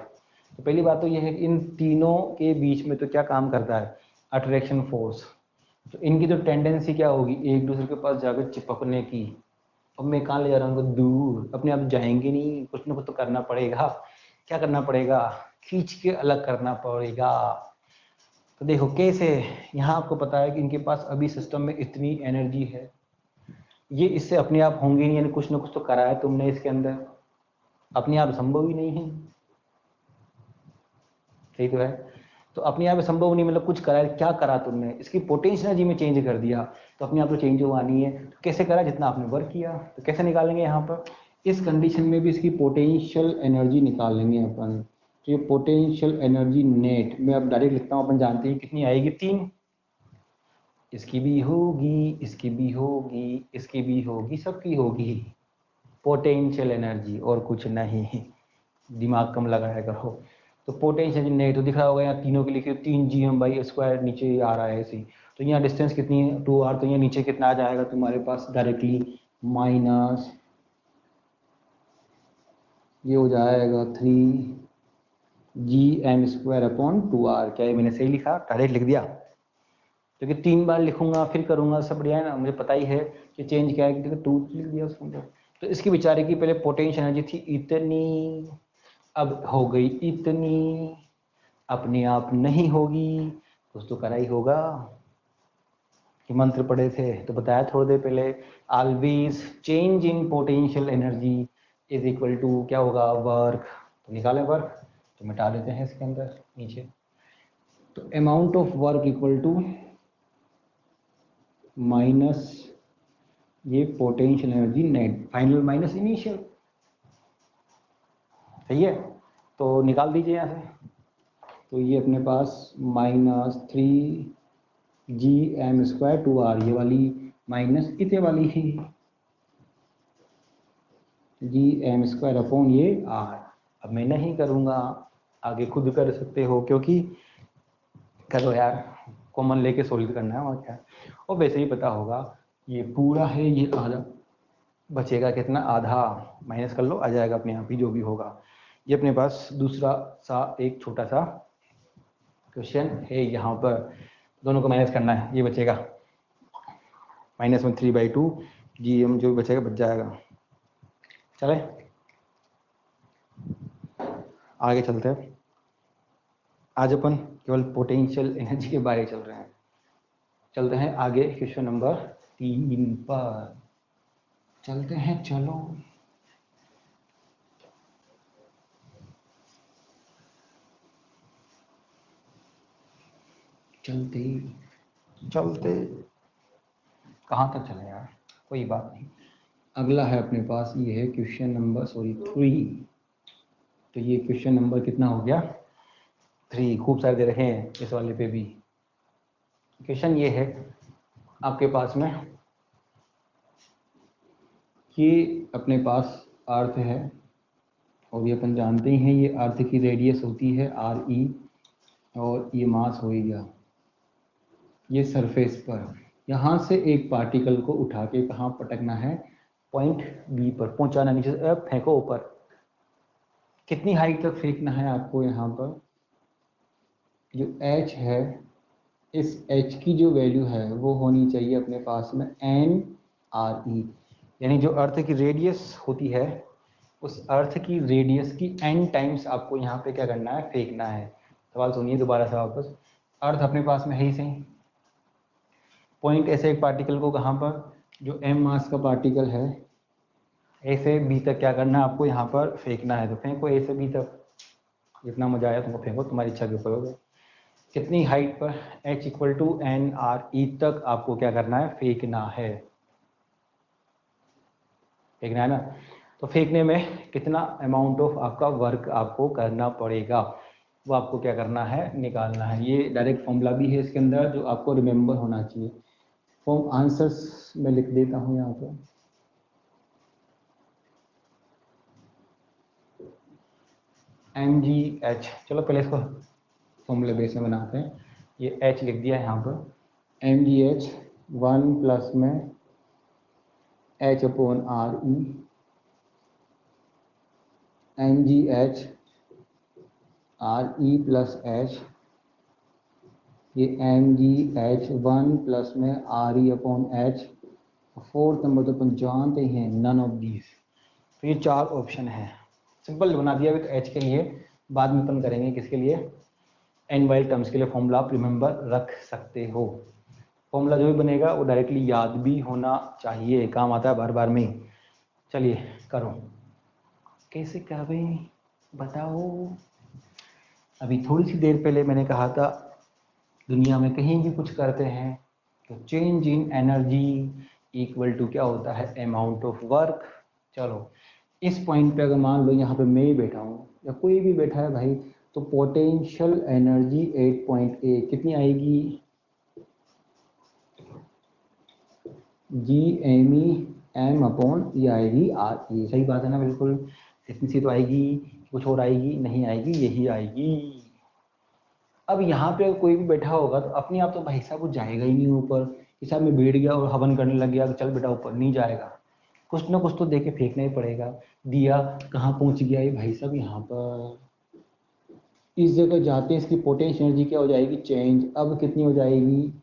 तो पहली बात तो ये है कि इन तीनों के बीच में तो क्या काम करता है, अट्रैक्शन फोर्स। तो इनकी तो टेंडेंसी क्या होगी, एक दूसरे के पास जाकर चिपकने की। अब मैं कहाँ ले जा रहा हूँ उनको, दूर, अपने आप जाएंगे नहीं, कुछ ना कुछ तो करना पड़ेगा। क्या करना पड़ेगा, खींच के अलग करना पड़ेगा। तो देखो कैसे, यहाँ आपको पता है कि इनके पास अभी सिस्टम में इतनी एनर्जी है, ये इससे अपने आप होंगे नहीं, यानी कुछ ना कुछ तो करा है तुमने इसके अंदर, अपने आप संभव ही नहीं है। सही तो है। तो अपने आप संभव नहीं, मतलब कुछ करा, क्या करा तुमने, इसकी पोटेंशियल एनर्जी में चेंज कर दिया, तो अपने आप तो चेंज हुआ नहीं है। तो कैसे करा, जितना आपने वर्क किया। तो कैसे निकालेंगे यहाँ पर, इस कंडीशन में भी इसकी पोटेंशियल एनर्जी निकाल लेंगे अपन। तो ये पोटेंशियल एनर्जी नेट में अब डायरेक्ट लिखता हूँ, अपन जानते हैं कितनी आएगी, 3। इसकी भी होगी, इसकी भी होगी, इसकी भी होगी, सबकी होगी पोटेंशियल एनर्जी, और कुछ नहीं, दिमाग कम लगाया करो। तो पोटेंशियल नेट तो दिख रहा होगा, यहाँ तीनों के लिखे 3gm/2 नीचे आ रहा है ऐसे। तो यहाँ डिस्टेंस कितनी है, 2r, तो यहाँ नीचे कितना आ जाएगा तुम्हारे पास डायरेक्टली, माइनस ये हो जाएगा 3gm²/2r। क्या है, मैंने सही लिखा, डायरेक्ट लिख दिया, क्योंकि 3 बार लिखूंगा फिर करूंगा, सब बढ़िया है ना, मुझे पता ही है कि चेंज क्या है, 2 लिख दिया उसके अंदर। तो इसकी बेचारे की पहले पोटेंशियल एनर्जी थी इतनी, अब हो गई इतनी, अपने आप नहीं होगी, कुछ तो करा ही होगा। कि मंत्र पढ़े थे तो बताया थोड़ी देर पहले, always change in potential energy is equal to क्या होगा, वर्क। तो निकालें वर्क, तो मिटा देते हैं इसके अंदर नीचे। तो amount of work equal to minus ये potential energy net, final minus initial, सही है। तो निकाल दीजिए यहाँ से। तो ये अपने पास -3gm²/2r, ये वाली माइनस इतने वाली ही gm² ये r। अब मैं नहीं करूँगा, आगे खुद कर सकते हो, क्योंकि करो यार, कॉमन लेके सोल्व करना है और क्या। और वैसे ही पता होगा, ये पूरा है, ये आधा बचेगा, कितना, आधा, माइनस कर लो, आ जाएगा अपने आप ही जो भी होगा। ये अपने पास दूसरा सा एक छोटा सा क्वेश्चन है, यहाँ पर दोनों को माइनस करना है, ये बचेगा -3/2 gm, जो भी बचेगा बच जाएगा। चले आगे चलते हैं। आज अपन केवल पोटेंशियल एनर्जी के बारे में चल रहे हैं। चलते हैं आगे, क्वेश्चन नंबर 3 पर चलते हैं, चलो। चलते चलते कहाँ तक चले यार, कोई बात नहीं। अगला है अपने पास, ये है क्वेश्चन नंबर 3। तो ये क्वेश्चन नंबर कितना हो गया, 3। खूब सारे दे रखे हैं इस वाले पे भी। क्वेश्चन ये है आपके पास में, ये अपने पास अर्थ है, और ये अपन जानते ही हैं, ये अर्थ की रेडियस होती है RE, और ये मास हो गया ये सरफेस पर। यहाँ से एक पार्टिकल को उठा के कहाँ पटकना है, पॉइंट B पर पहुँचाना, नीचे से फेंको ऊपर। कितनी हाइट तक फेंकना है आपको, यहाँ पर जो h है, इस h की जो वैल्यू है वो होनी चाहिए अपने पास में NRE, यानी जो अर्थ की रेडियस होती है, उस अर्थ की रेडियस की n टाइम्स आपको यहाँ पे क्या करना है, फेंकना है। सवाल सुनिए दोबारा से वापस। अर्थ अपने पास में है ही सही, पॉइंट ऐसे एक पार्टिकल को कहाँ पर, जो m मास का पार्टिकल है, A से B तक क्या करना है आपको, यहाँ पर फेंकना है। तो फेंको A से B तक, जितना मजा आया तुमको फेंको, तुम्हारी इच्छा के ऊपर होगा। कितनी हाइट पर, h = NRE तक आपको क्या करना है, फेंकना है, फेंकना है ना। तो फेंकने में कितना अमाउंट ऑफ आपका वर्क आपको करना पड़ेगा, वो आपको क्या करना है, निकालना है। ये डायरेक्ट फॉर्मूला भी है इसके अंदर, जो आपको रिमेंबर होना चाहिए। फॉर्म आंसर्स मैं लिख देता हूँ यहाँ पर। mgh, चलो पहले इसको फॉर्मूले बेस में बनाते हैं। ये h लिख दिया है यहाँ पर, mgh 1 प्लस में h/RE, mgh RE plus h, ये mgh 1 प्लस में RE/h। फोर्थ नंबर तो अपन जानते हैं, नन ऑफ दीज। तो ये 4 ऑप्शन है, सिंपल बना दिया विद h के लिए। बाद में अपन करेंगे किसके लिए, एन वाइल टर्म्स के लिए फॉर्मूला आप रिमेंबर रख सकते हो। फॉर्मूला जो भी बनेगा वो डायरेक्टली याद भी होना चाहिए, काम आता है बार बार में। चलिए करो, कैसे करें बताओ। अभी थोड़ी सी देर पहले मैंने कहा था दुनिया में कहीं भी कुछ करते हैं तो change in energy equal to क्या होता है, अमाउंट ऑफ वर्क। चलो इस पॉइंट पे अगर मान लो यहाँ पे मैं ही बैठा हूँ या कोई भी बैठा है भाई, तो पोटेंशियल एनर्जी 8.8 कितनी आएगी, G M E M upon ये आएगी आर ई। सही बात है ना, बिल्कुल इतनी सी तो आएगी, कुछ और आएगी नहीं, आएगी यही आएगी। अब यहाँ पे कोई भी बैठा होगा तो अपने आप तो भाई साहब वो जाएगा ही नहीं ऊपर, कि साहब मैं बैठ गया और हवन करने लग गया कि चल बेटा ऊपर, नहीं जाएगा, कुछ ना कुछ तो देके फेंकना ही पड़ेगा। दिया कहाँ पहुँच गया ये भाई साहब, यहाँ पर इस जगह जाते हैं, इसकी पोटेंशियल एनर्जी क्या हो जाएगी, चेंज। अब कितनी हो जाएगी,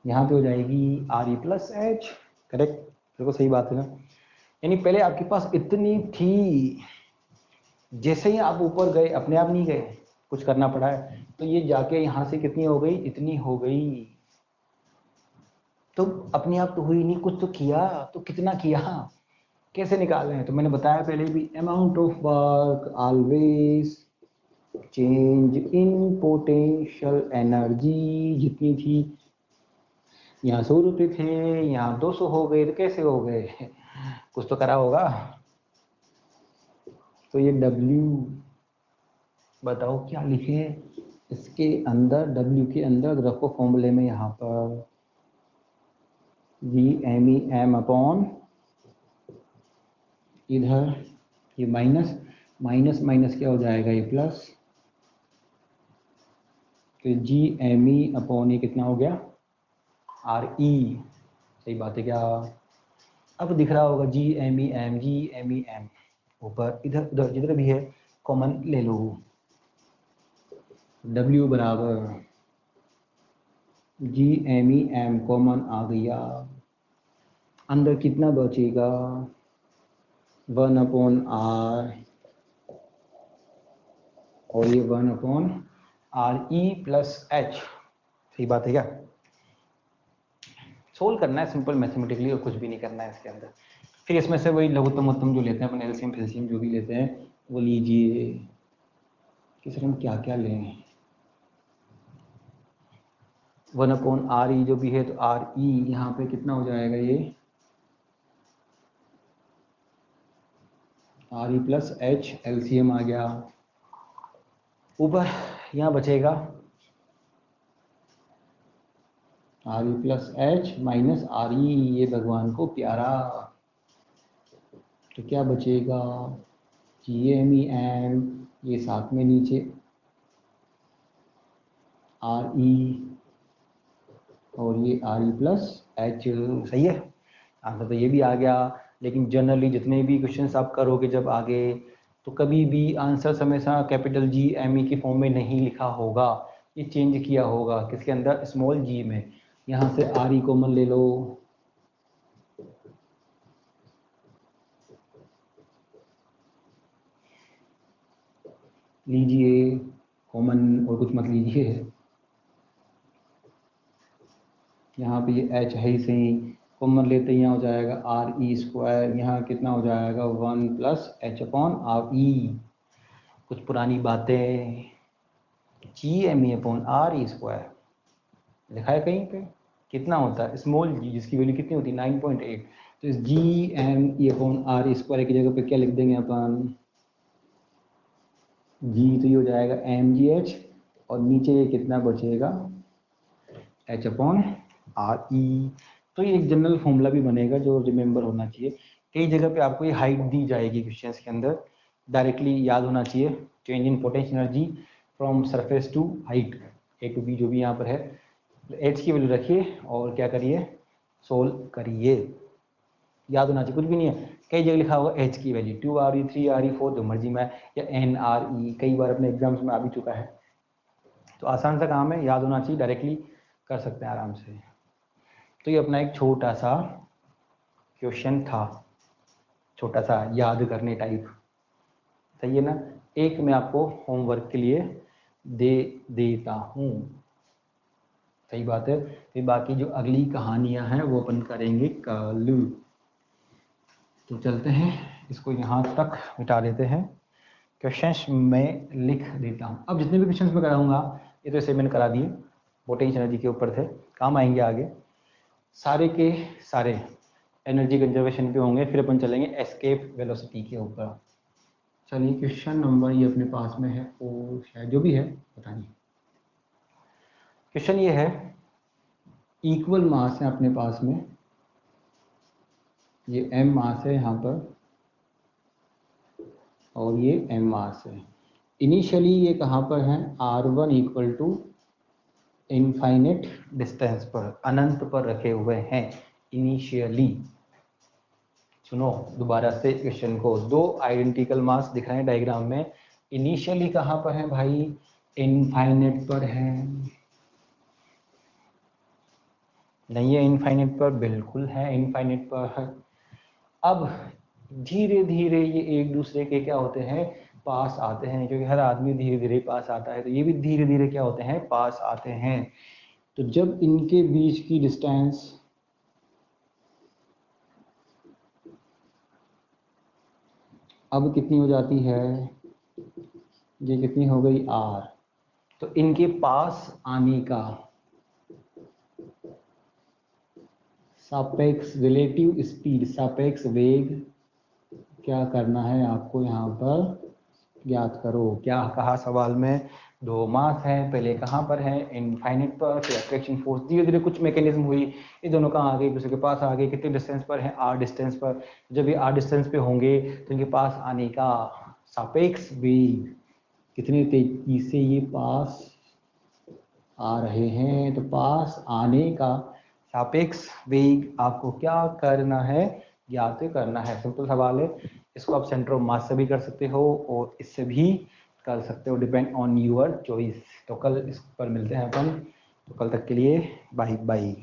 यहाँ पे हो जाएगी are E plus H. Correct, बिल्कुल सही बात है ना। यानी पहले आपके पास इतनी थी, जैसे ही आप ऊपर गए, अपने आप नहीं गए, कुछ करना पड़ा है, तो ये जाके यहाँ से कितनी हो गई, इतनी हो गई। तो अपने आप तो हुई नहीं, कुछ तो किया, तो कितना किया, कैसे निकाल रहे हैं, तो मैंने बताया पहले भी, amount of work always change in potential energy. जितनी थी, यहाँ 100 रुपये थे, यहाँ 200 हो गए, तो कैसे हो गए, कुछ तो करा होगा। तो ये W बताओ क्या लिखे इसके अंदर, W के अंदर रखो फॉर्मूले में, यहाँ पर G M E M upon, इधर ये माइनस माइनस माइनस क्या हो जाएगा, ये प्लस, तो जी एम ई अपॉन ये कितना हो गया, आर ई। सही बात है क्या, अब दिख रहा होगा G M E M, G M E M ऊपर, इधर उधर जिधर भी है कॉमन ले लो। W बराबर G M E M common आ गया, अंदर कितना बचेगा, 1 अपॉन आर, और ये 1 upon R E plus H. सही बात है क्या, सोल्व करना है सिंपल मैथमेटिकली, और कुछ भी नहीं करना है इसके अंदर। फिर इसमें से वही लघुत्तम उत्तम जो लेते हैं अपन, एलसीएम फिलसीएम जो भी लेते हैं वो लीजिए। कि सर हम क्या क्या लें, 1 अपॉन आर ई जो भी है, तो आर ई यहाँ पे कितना हो जाएगा, ये R E plus H, LCM आ गया। ऊपर यहाँ बचेगा R E plus H minus R E, ये भगवान को प्यारा, तो क्या बचेगा, जी एम ई एम, ये साथ में नीचे आर ई, और ये आर ई प्लस एच। सही है, आंसर तो ये भी आ गया। लेकिन जनरली जितने भी क्वेश्चंस आप करोगे जब आगे, तो कभी भी आंसर हमेशा कैपिटल जी एम ई के फॉर्म में नहीं लिखा होगा, ये चेंज किया होगा किसके अंदर, स्मॉल जी में। यहाँ से आर ई कॉमन ले लो, लीजिए कॉमन, और कुछ मत लीजिए। यहाँ पे ये एच है ही सही, कॉमन लेते ही यहाँ हो जाएगा आर ई स्क्वायर, यहाँ कितना हो जाएगा 1 plus H upon R E. कुछ पुरानी बातें, G M E upon R E square लिखा है कहीं पे, कितना होता है स्मॉल जी, जिसकी वैल्यू कितनी होती है 9.8। तो इस G M E upon R E square की जगह पे क्या लिख देंगे अपन, जी तो ये हो जाएगा एम जी एच, और नीचे ये कितना बचेगा, एच अपॉन आर ई। तो ये एक जनरल फॉर्मूला भी बनेगा जो रिमेंबर होना चाहिए। कई जगह पे आपको ये हाइट दी जाएगी क्वेश्चंस के अंदर, डायरेक्टली याद होना चाहिए, change in potential energy from surface to height, A to B जो भी यहाँ पर है, एच की वैल्यू रखिए और क्या करिए, सोल्व करिए, याद होना चाहिए, कुछ भी नहीं है। कई जगह लिखा होगा एच की value 2 R E 3 R E 4 जो मर्जी में, या एन आर ई, कई बार अपने एग्जाम्स में आ भी चुका है। तो आसान सा काम है, याद होना चाहिए, डायरेक्टली कर सकते हैं आराम से। तो ये अपना एक छोटा सा क्वेश्चन था, छोटा सा याद करने टाइप, सही है ना। एक मैं आपको होमवर्क के लिए दे देता हूँ, सही बात है। फिर बाकी जो अगली कहानियाँ हैं वो अपन करेंगे कल। तो चलते हैं, इसको यहाँ तक मिटा देते हैं। क्वेश्चंस मैं लिख देता हूँ। अब जितने भी क्वेश्चंस मैं कराऊंगा, ये तो ऐसे मैंने करा दिए, पोटेंशियल एनर्जी के ऊपर थे, काम आएंगे आगे, सारे के सारे एनर्जी कंजर्वेशन पे होंगे। फिर अपन चलेंगे एस्केप वेलोसिटी के ऊपर। चलिए क्वेश्चन नंबर ये अपने पास में है, और शायद जो भी है पता नहीं। क्वेश्चन ये है, इक्वल मास है अपने पास में, ये m मास है यहाँ पर और ये m मास है। इनिशियली ये कहाँ पर है, r1 equal to infinite distance पर, अनंत पर रखे हुए हैं इनिशियली। सुनो दोबारा से क्वेश्चन को, दो आइडेंटिकल मास दिख रहे हैं डायग्राम में, इनिशियली कहाँ पर है भाई, इनफाइनेट पर है। नहीं है इनफाइनेट पर, बिल्कुल है इनफाइनेट पर है। अब धीरे धीरे ये एक दूसरे के क्या होते हैं, पास आते हैं, क्योंकि हर आदमी धीरे धीरे पास आता है, तो ये भी धीरे धीरे क्या होते हैं, पास आते हैं। तो जब इनके बीच की डिस्टेंस अब कितनी हो जाती है, ये कितनी हो गई r, तो इनके पास आने का सापेक्ष रिलेटिव स्पीड, सापेक्ष वेग क्या करना है आपको यहाँ पर ज्ञात करो। क्या कहा सवाल में, दो मास हैं, पहले कहाँ पर है, इनफाइनाइट पर, फिर अट्रैक्शन फोर्स धीरे धीरे कुछ मैकेनिज्म हुई, ये दोनों कहाँ आ गए, एक दूसरे के पास आ गए। कितने डिस्टेंस पर है, r डिस्टेंस पर। जब ये r डिस्टेंस पे होंगे तो इनके पास आने का सापेक्ष वेग, कितनी तेजी से ये पास आ रहे हैं, तो पास आने का सापेक्ष वेग आपको क्या करना है, ज्ञात करना है। सिंपल सवाल है, इसको आप सेंटर ऑफ मास से भी कर सकते हो और इससे भी कर सकते हो, डिपेंड ऑन यूर चॉइस। तो कल इस पर मिलते हैं अपन, तो कल तक के लिए बाय बाय।